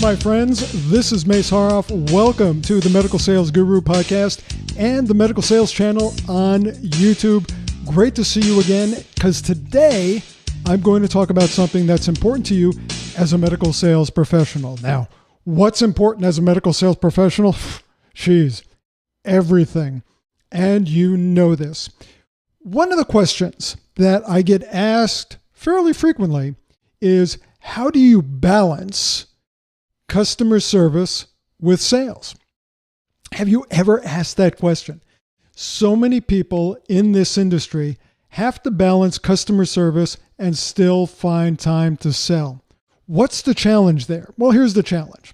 my friends. This is Mace Haroff. Welcome to the Medical Sales Guru podcast and the Medical Sales channel on YouTube. Great to see you again, because today I'm going to talk about something that's important to you as a medical sales professional. Now, what's important as a medical sales professional? Jeez, everything. And you know this. One of the questions that I get asked fairly frequently is, how do you balance customer service with sales? Have you ever asked that question? So many people in this industry have to balance customer service and still find time to sell. What's the challenge there? Well, here's the challenge.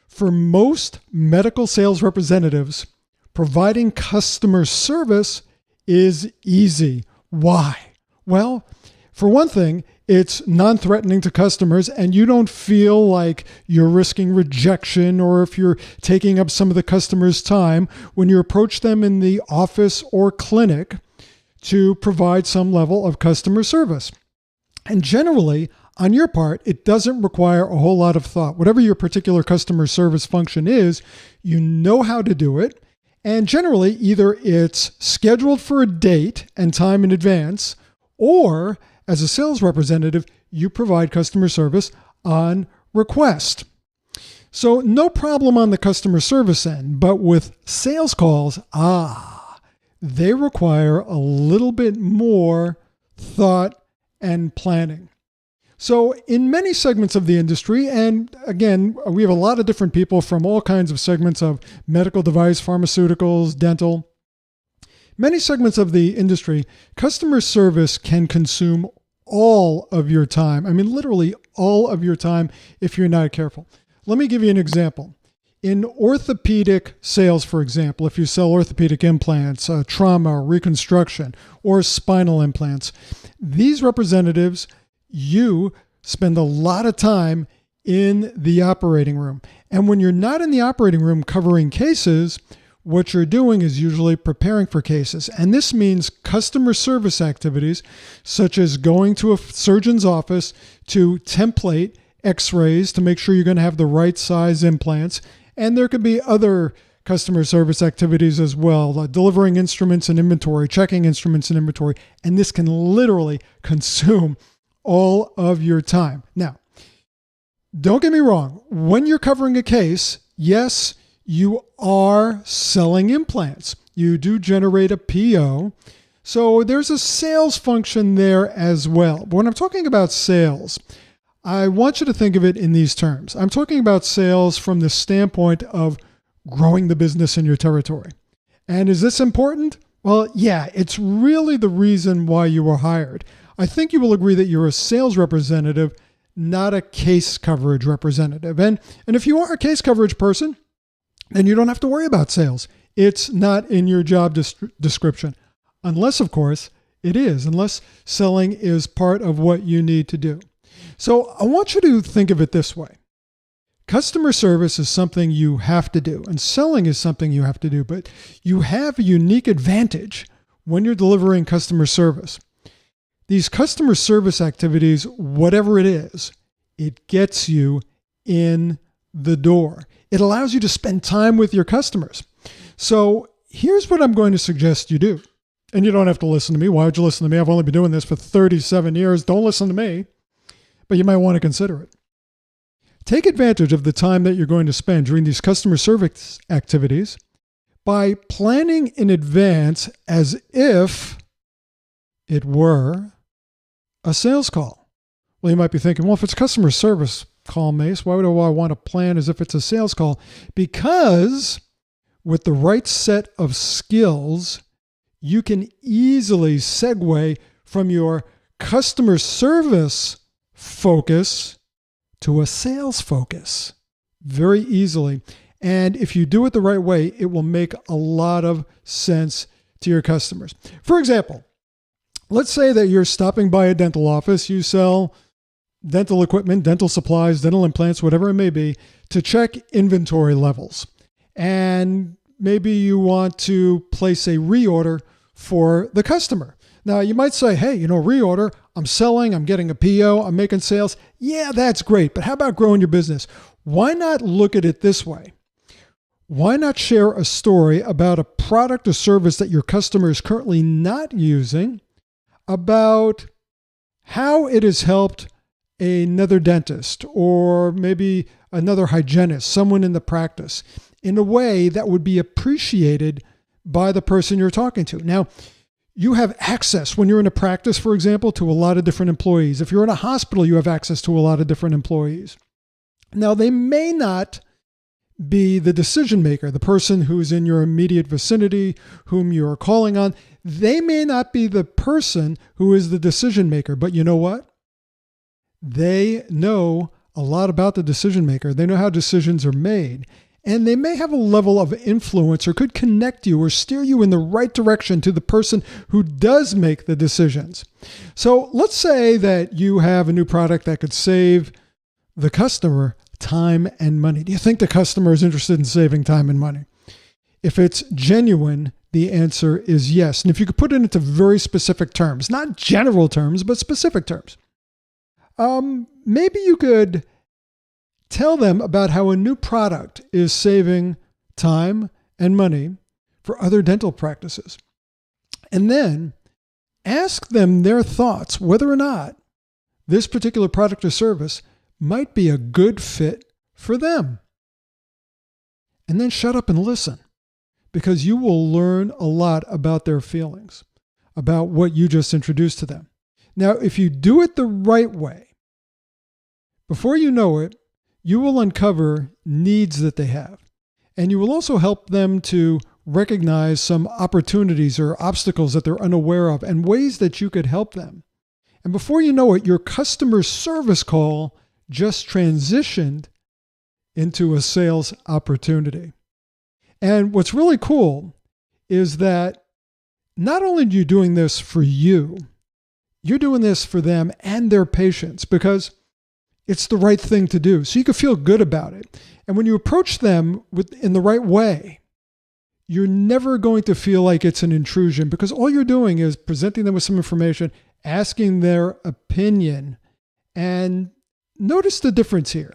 For most medical sales representatives, providing customer service is easy. Why? Well, for one thing, it's non-threatening to customers, and you don't feel like you're risking rejection or if you're taking up some of the customer's time when you approach them in the office or clinic to provide some level of customer service. And generally, on your part, it doesn't require a whole lot of thought. Whatever your particular customer service function is, you know how to do it. And generally, either it's scheduled for a date and time in advance, or as a sales representative, you provide customer service on request. So no problem on the customer service end, but with sales calls, they require a little bit more thought and planning. So in many segments of the industry, and again, we have a lot of different people from all kinds of segments of medical device, pharmaceuticals, dental. Many segments of the industry, customer service can consume all of your time. I mean, literally all of your time if you're not careful. Let me give you an example. In orthopedic sales, for example, if you sell orthopedic implants, trauma, reconstruction, or spinal implants, these representatives, you spend a lot of time in the operating room. And when you're not in the operating room covering cases, what you're doing is usually preparing for cases. And this means customer service activities, such as going to a surgeon's office to template x-rays to make sure you're going to have the right size implants. And there could be other customer service activities as well, like delivering instruments and inventory, checking instruments and inventory. And this can literally consume all of your time. Now, don't get me wrong. When you're covering a case, yes, you are selling implants. You do generate a PO. So there's a sales function there as well. But when I'm talking about sales, I want you to think of it in these terms. I'm talking about sales from the standpoint of growing the business in your territory. And is this important? Well, yeah, it's really the reason why you were hired. I think you will agree that you're a sales representative, not a case coverage representative. And if you are a case coverage person, then you don't have to worry about sales. It's not in your job description. Unless, of course, it is. Unless selling is part of what you need to do. So I want you to think of it this way. Customer service is something you have to do, and selling is something you have to do, but you have a unique advantage when you're delivering customer service. These customer service activities, whatever it is, it gets you in the door. It allows you to spend time with your customers. So here's what I'm going to suggest you do. And you don't have to listen to me. Why would you listen to me? I've only been doing this for 37 years. Don't listen to me. But you might want to consider it. Take advantage of the time that you're going to spend during these customer service activities by planning in advance as if it were a sales call. Well, you might be thinking, well, if it's customer service call, Mace, why would I want to plan as if it's a sales call? Because with the right set of skills, you can easily segue from your customer service focus to a sales focus very easily. And if you do it the right way, it will make a lot of sense to your customers. For example, let's say that you're stopping by a dental office. You sell dental equipment, dental supplies, dental implants, whatever it may be, to check inventory levels. And maybe you want to place a reorder for the customer. Now, you might say, hey, reorder, I'm selling, I'm getting a PO, I'm making sales. Yeah, that's great. But how about growing your business? Why not look at it this way? Why not share a story about a product or service that your customer is currently not using, about how it has helped another dentist or maybe another hygienist, someone in the practice, in a way that would be appreciated by the person you're talking to. Now, you have access when you're in a practice, for example, to a lot of different employees. If you're in a hospital, you have access to a lot of different employees. Now, they may not be the decision maker, the person who's in your immediate vicinity, whom you're calling on. They may not be the person who is the decision maker, but you know what? They know a lot about the decision maker. They know how decisions are made. And they may have a level of influence or could connect you or steer you in the right direction to the person who does make the decisions. So let's say that you have a new product that could save the customer time and money. Do you think the customer is interested in saving time and money? If it's genuine, the answer is yes. And if you could put it into very specific terms, not general terms, but specific terms, maybe you could tell them about how a new product is saving time and money for other dental practices. And then ask them their thoughts, whether or not this particular product or service might be a good fit for them. And then shut up and listen, because you will learn a lot about their feelings, about what you just introduced to them. Now, if you do it the right way, before you know it, you will uncover needs that they have. And you will also help them to recognize some opportunities or obstacles that they're unaware of and ways that you could help them. And before you know it, your customer service call just transitioned into a sales opportunity. And what's really cool is that not only are you doing this for you, you're doing this for them and their patients, because it's the right thing to do. So you can feel good about it. And when you approach them in the right way, you're never going to feel like it's an intrusion, because all you're doing is presenting them with some information, asking their opinion. And notice the difference here.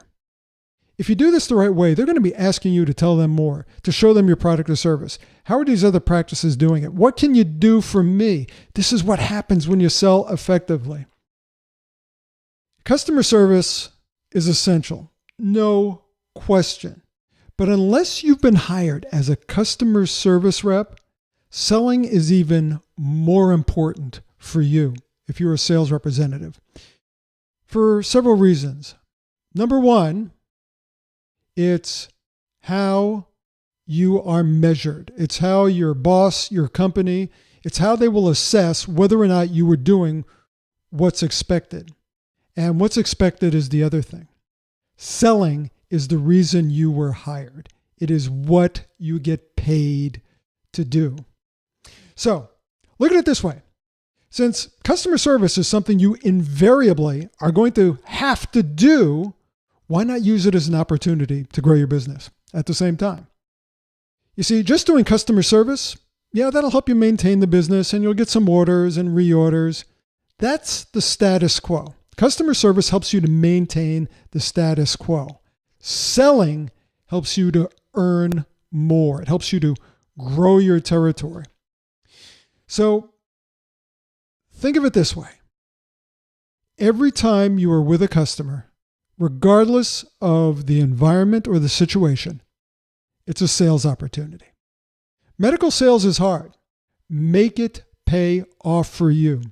If you do this the right way, they're going to be asking you to tell them more, to show them your product or service. How are these other practices doing it? What can you do for me? This is what happens when you sell effectively. Customer service is essential, no question. But unless you've been hired as a customer service rep, selling is even more important for you if you're a sales representative, for several reasons. Number one, it's how you are measured. It's how your boss, your company, it's how they will assess whether or not you were doing what's expected. And what's expected is the other thing. Selling is the reason you were hired. It is what you get paid to do. So look at it this way. Since customer service is something you invariably are going to have to do, why not use it as an opportunity to grow your business at the same time? You see, just doing customer service, yeah, that'll help you maintain the business and you'll get some orders and reorders. That's the status quo. Customer service helps you to maintain the status quo. Selling helps you to earn more. It helps you to grow your territory. So think of it this way. Every time you are with a customer, regardless of the environment or the situation, it's a sales opportunity. Medical sales is hard. Make it pay off for you.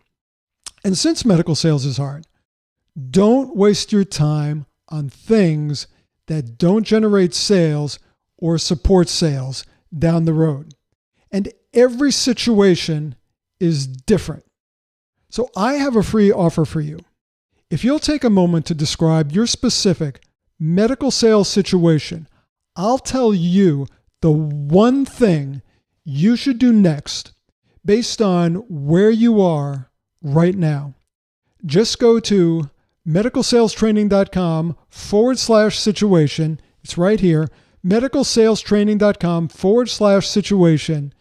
And since medical sales is hard, don't waste your time on things that don't generate sales or support sales down the road. And every situation is different. So I have a free offer for you. If you'll take a moment to describe your specific medical sales situation, I'll tell you the one thing you should do next based on where you are right now. Just go to medicalsalestraining.com/situation. It's right here. medicalsalestraining.com/situation.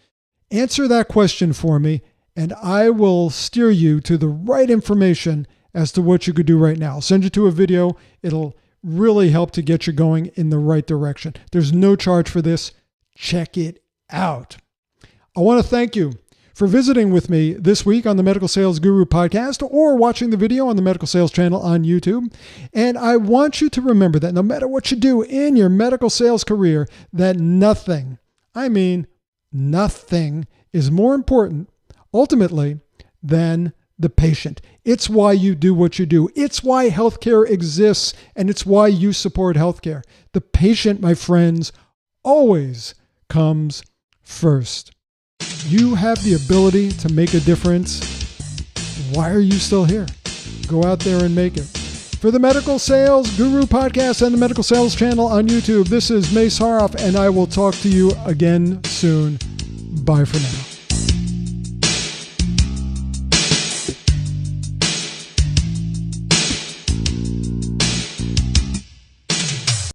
Answer that question for me, and I will steer you to the right information as to what you could do right now. I'll send you to a video. It'll really help to get you going in the right direction. There's no charge for this. Check it out. I want to thank you for visiting with me this week on the Medical Sales Guru podcast or watching the video on the Medical Sales channel on YouTube. And I want you to remember that no matter what you do in your medical sales career, that nothing, I mean nothing, is more important ultimately than the patient. It's why you do what you do. It's why healthcare exists, and it's why you support healthcare. The patient, my friends, always comes first. You have the ability to make a difference. Why are you still here? Go out there and make it. For the Medical Sales Guru podcast and the Medical Sales channel on YouTube, this is Mace Haroff, and I will talk to you again soon. Bye for now.